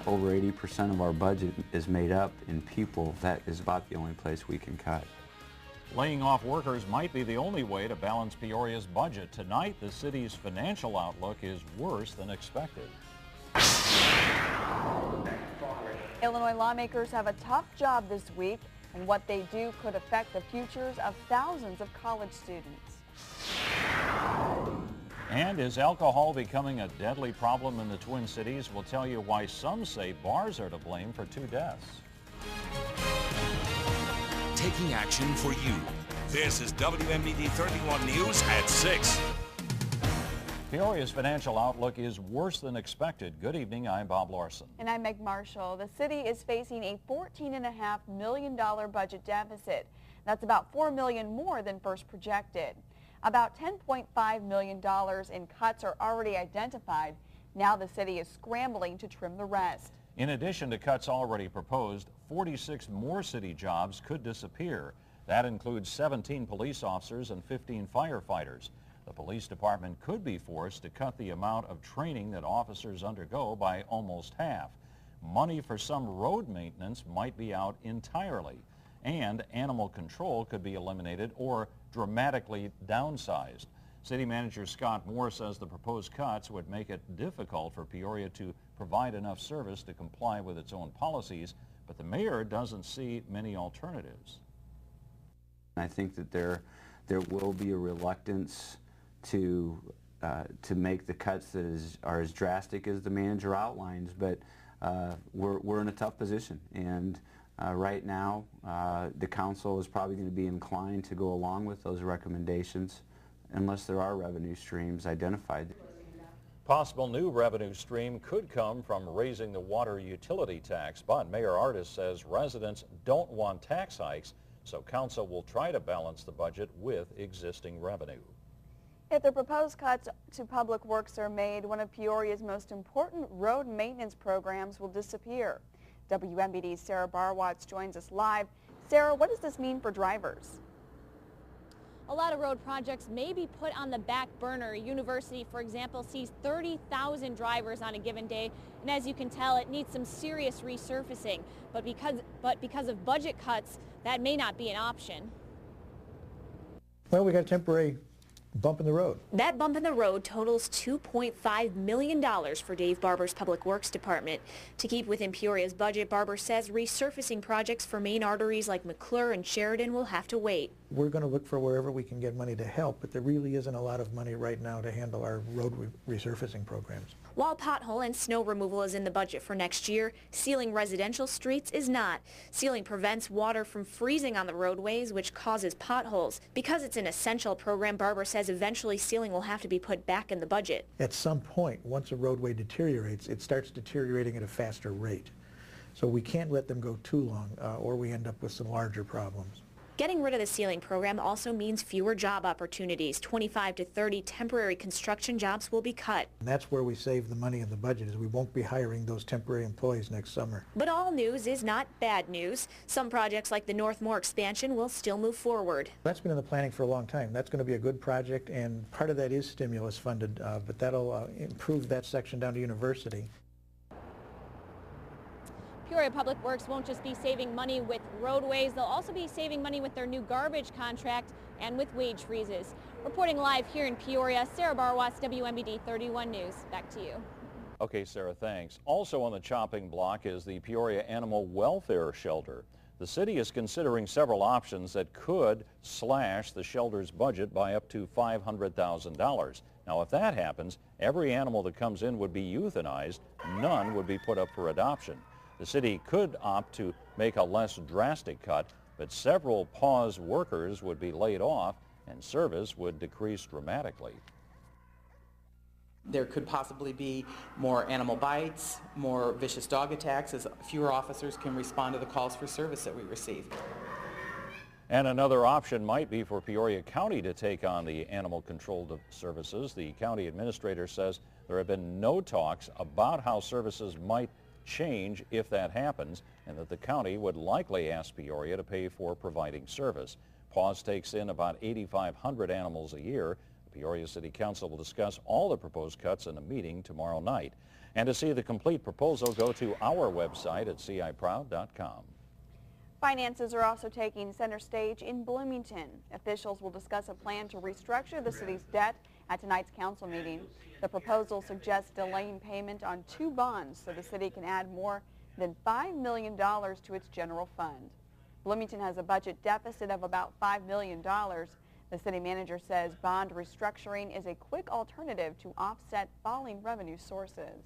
over 80% of our budget is made up in people, that is about the only place we can cut. Laying off workers might be the only way to balance Peoria's budget. Tonight, the city's financial outlook is worse than expected. Illinois lawmakers have a tough job this week, and what they do could affect the futures of thousands of college students. And is alcohol becoming a deadly problem in the Twin Cities? We'll tell you why some say bars are to blame for 2 deaths. Taking action for you. This is WMBD 31 News at 6. Peoria's financial outlook is worse than expected. Good evening, I'm Bob Larson. And I'm Meg Marshall. The city is facing a $14.5 million budget deficit. That's about $4 million more than first projected. About $10.5 million in cuts are already identified. Now the city is scrambling to trim the rest. In addition to cuts already proposed, 46 more city jobs could disappear. That includes 17 police officers and 15 firefighters. The police department could be forced to cut the amount of training that officers undergo by almost half. Money for some road maintenance might be out entirely. And animal control could be eliminated or dramatically downsized. City Manager Scott Moore says the proposed cuts would make it difficult for Peoria to provide enough service to comply with its own policies, but the mayor doesn't see many alternatives. I think that there will be a reluctance to make the cuts that are as drastic as the manager outlines, but we're in a tough position, and right now the council is probably going to be inclined to go along with those recommendations unless there are revenue streams identified. Possible new revenue stream could come from raising the water utility tax, but Mayor Artis says residents don't want tax hikes, so council will try to balance the budget with existing revenue. If the proposed cuts to public works are made, one of Peoria's most important road maintenance programs will disappear. WMBD's Sarah Barwatz joins us live. Sarah, what does this mean for drivers? A lot of road projects may be put on the back burner. University, for example, sees 30,000 drivers on a given day, and as you can tell, it needs some serious resurfacing. But because of budget cuts, that may not be an option. Well, we got a temporary bump in the road. That bump in the road totals $2.5 million for Dave Barber's Public Works Department. To keep within Peoria's budget, Barber says resurfacing projects for main arteries like McClure and Sheridan will have to wait. We're going to look for wherever we can get money to help, but there really isn't a lot of money right now to handle our road resurfacing programs. While pothole and snow removal is in the budget for next year, sealing residential streets is not. Sealing prevents water from freezing on the roadways, which causes potholes. Because it's an essential program, Barber says eventually sealing will have to be put back in the budget. At some point, once a roadway deteriorates, it starts deteriorating at a faster rate. So we can't let them go too long, or we end up with some larger problems. Getting rid of the sealing program also means fewer job opportunities. 25 to 30 temporary construction jobs will be cut. And that's where we save the money in the budget, is we won't be hiring those temporary employees next summer. But all news is not bad news. Some projects like the Northmore expansion will still move forward. That's been in the planning for a long time. That's going to be a good project, and part of that is stimulus funded, but that'll improve that section down to University. Peoria Public Works won't just be saving money with roadways, they'll also be saving money with their new garbage contract and with wage freezes. Reporting live here in Peoria, Sarah Barwatz, WMBD 31 News. Back to you. Okay, Sarah, thanks. Also on the chopping block is the Peoria Animal Welfare Shelter. The city is considering several options that could slash the shelter's budget by up to $500,000. Now, if that happens, every animal that comes in would be euthanized. None would be put up for adoption. The city could opt to make a less drastic cut, but several PAWS workers would be laid off and service would decrease dramatically. There could possibly be more animal bites, more vicious dog attacks, as fewer officers can respond to the calls for service that we receive. And another option might be for Peoria County to take on the animal control services. The county administrator says there have been no talks about how services might change if that happens, and that the county would likely ask Peoria to pay for providing service. PAWS takes in about 8,500 animals a year. Peoria City Council will discuss all the proposed cuts in a meeting tomorrow night. And to see the complete proposal, go to our website at ciproud.com. Finances are also taking center stage in Bloomington. Officials will discuss a plan to restructure the city's debt at tonight's council meeting. The proposal suggests delaying payment on 2 bonds so the city can add more than $5 million to its general fund. Bloomington has a budget deficit of about $5 million. The city manager says bond restructuring is a quick alternative to offset falling revenue sources.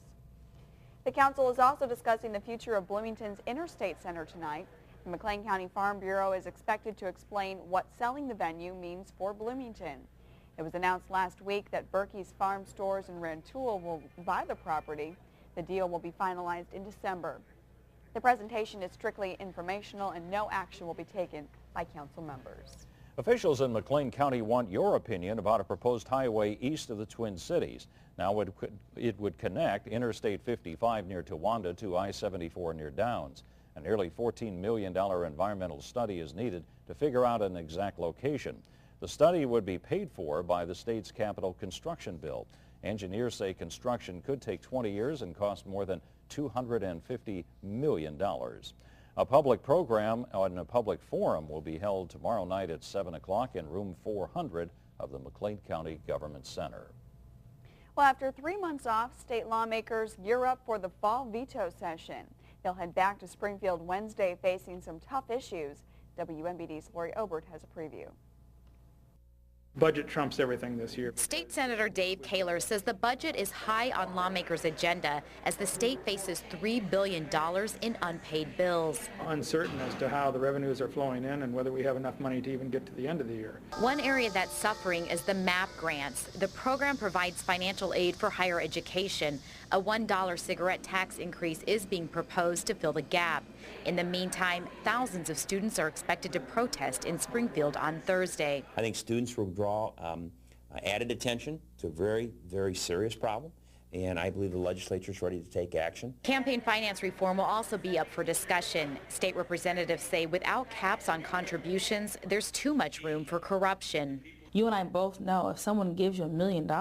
The council is also discussing the future of Bloomington's Interstate Center tonight. The McLean County Farm Bureau is expected to explain what selling the venue means for Bloomington. It was announced last week that Berkey's Farm Stores in Rantoul will buy the property. The deal will be finalized in December. The presentation is strictly informational and no action will be taken by council members. Officials in McLean County want your opinion about a proposed highway east of the Twin Cities. Now it would connect Interstate 55 near Towanda to I-74 near Downs. A nearly $14 million environmental study is needed to figure out an exact location. The study would be paid for by the state's capital construction bill. Engineers say construction could take 20 years and cost more than $250 million. A public program and a public forum will be held tomorrow night at 7 o'clock in room 400 of the McLean County Government Center. Well, after 3 months off, state lawmakers gear up for the fall veto session. They'll head back to Springfield Wednesday facing some tough issues. WMBD's Lori Obert has a preview. Budget trumps everything this year. State Senator Dave Kaler says the budget is high on lawmakers' agenda as the state faces $3 billion in unpaid bills. Uncertain as to how the revenues are flowing in and whether we have enough money to even get to the end of the year. One area that's suffering is the MAP grants. The program provides financial aid for higher education. A $1 cigarette tax increase is being proposed to fill the gap. In the meantime, thousands of students are expected to protest in Springfield on Thursday. I think students will draw added attention to a very, very serious problem, and I believe the legislature is ready to take action. Campaign finance reform will also be up for discussion. State representatives say without caps on contributions, there's too much room for corruption. You and I both know if someone gives you $1 million,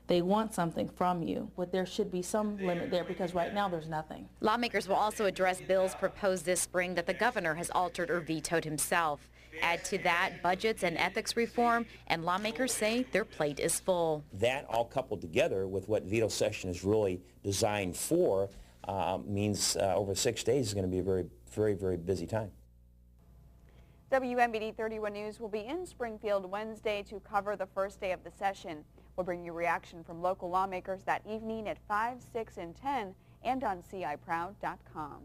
they want something from you, but there should be some limit there because right now there's nothing. Lawmakers will also address bills proposed this spring that the governor has altered or vetoed himself. Add to that budgets and ethics reform, and lawmakers say their plate is full. That all coupled together with what veto session is really designed for means over 6 days is going to be a very, very, very busy time. WMBD 31 News will be in Springfield Wednesday to cover the first day of the session. We'll bring you reaction from local lawmakers that evening at 5, 6, and 10 and on ciproud.com.